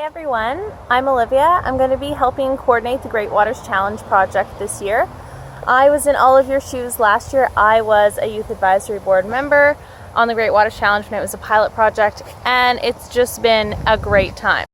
Everyone, I'm Olivia. I'm going to be helping coordinate the Great Waters Challenge project this year. I was in all of your shoes last year. I was a youth advisory board member on the Great Waters Challenge when it was a pilot project, and it's just been a great time.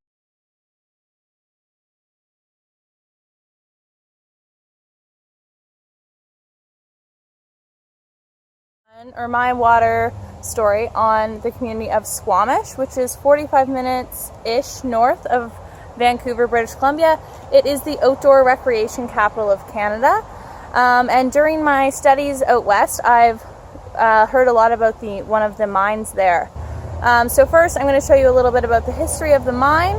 Or my water story on the community of Squamish, which is 45 minutes-ish north of Vancouver, British Columbia. It is the outdoor recreation capital of Canada. And during my studies out west, I've heard a lot about one of the mines there. So first, I'm going to show you a little bit about the history of the mine.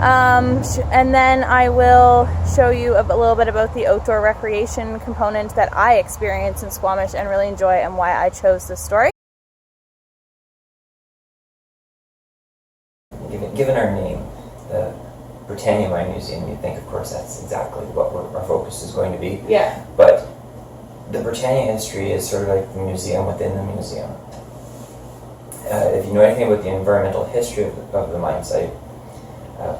And then I will show you a little bit about the outdoor recreation component that I experience in Squamish and really enjoy, and why I chose this story. Given our name, the Britannia Mine Museum, you think, of course, that's exactly what our focus is going to be. Yeah. But the Britannia history is sort of like the museum within the museum. If you know anything about the environmental history of the mine site,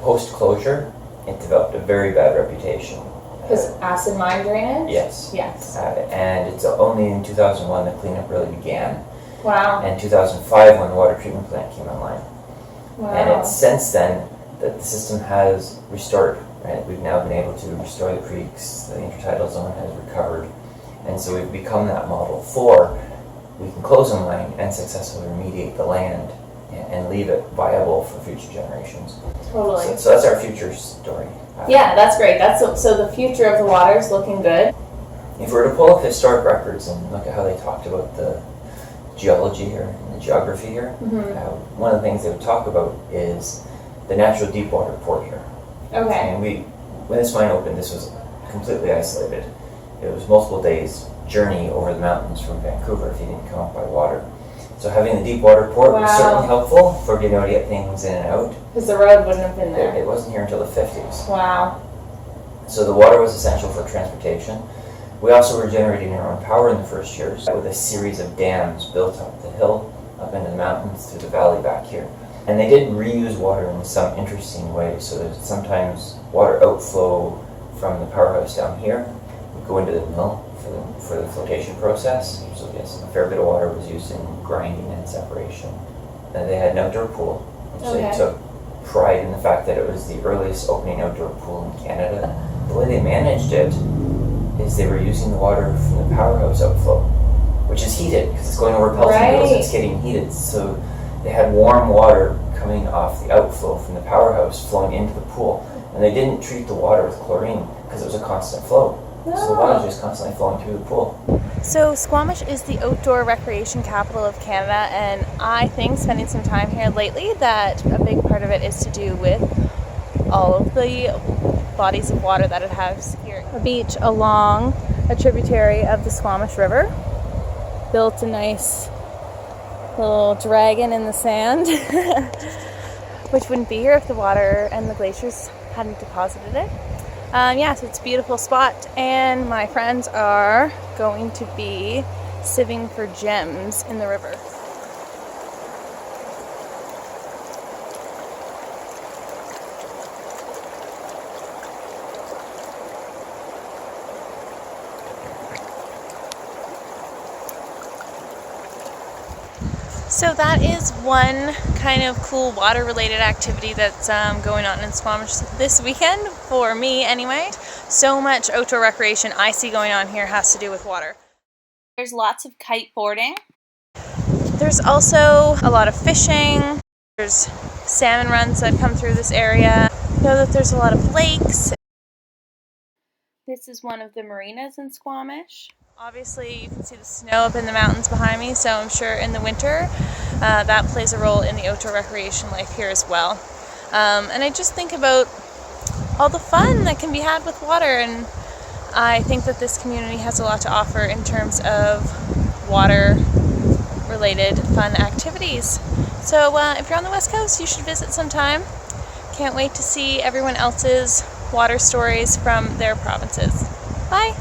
post-closure, it developed a very bad reputation. Because acid mine drainage? Yes. Yes. And it's only in 2001 that cleanup really began. Wow. And 2005 when the water treatment plant came online. Wow. And it's since then that the system has restored. Right? We've now been able to restore the creeks, the intertidal zone has recovered. And so we've become that model for we can close a mine and successfully remediate the land and leave it viable for future generations. Totally. So that's our future story. Yeah, that's great. So the future of the water is looking good. If we were to pull up historic records and look at how they talked about the geology here and the geography here, one of the things they would talk about is the natural deep water port here. Okay. And when this mine opened, this was completely isolated. It was multiple days journey over the mountains from Vancouver if you didn't come up by water. So having the deep water port was certainly helpful for being able to get things in and out. Because the road wouldn't have been there. It wasn't here until the 50s. Wow. So the water was essential for transportation. We also were generating our own power in the first years with a series of dams built up the hill, up into the mountains, through the valley back here. And they did reuse water in some interesting ways. So there's sometimes water outflow from the powerhouse down here would go into the mill for the flotation process. So yes, a fair bit of water was used in grinding and separation. And they had an outdoor pool, which they took pride in the fact that it was the earliest opening outdoor pool in Canada. The way they managed it is they were using the water from the powerhouse outflow, which is heated because it's going over pellet mills and it's getting heated. So they had warm water coming off the outflow from the powerhouse flowing into the pool. And they didn't treat the water with chlorine because it was a constant flow. So the water is just constantly flowing through the pool. So Squamish is the outdoor recreation capital of Canada, and I think spending some time here lately that a big part of it is to do with all of the bodies of water that it has here. A beach along a tributary of the Squamish River. Built a nice little dragon in the sand, which wouldn't be here if the water and the glaciers hadn't deposited it. So it's a beautiful spot, and my friends are going to be sieving for gems in the river. So that is one kind of cool water-related activity that's going on in Squamish this weekend, for me anyway. So much outdoor recreation I see going on here has to do with water. There's lots of kiteboarding. There's also a lot of fishing. There's salmon runs that come through this area. I know that there's a lot of lakes. This is one of the marinas in Squamish. Obviously, you can see the snow up in the mountains behind me, so I'm sure in the winter that plays a role in the outdoor recreation life here as well. And I just think about all the fun that can be had with water, and I think that this community has a lot to offer in terms of water-related fun activities. So if you're on the West Coast, you should visit sometime. Can't wait to see everyone else's water stories from their provinces. Bye!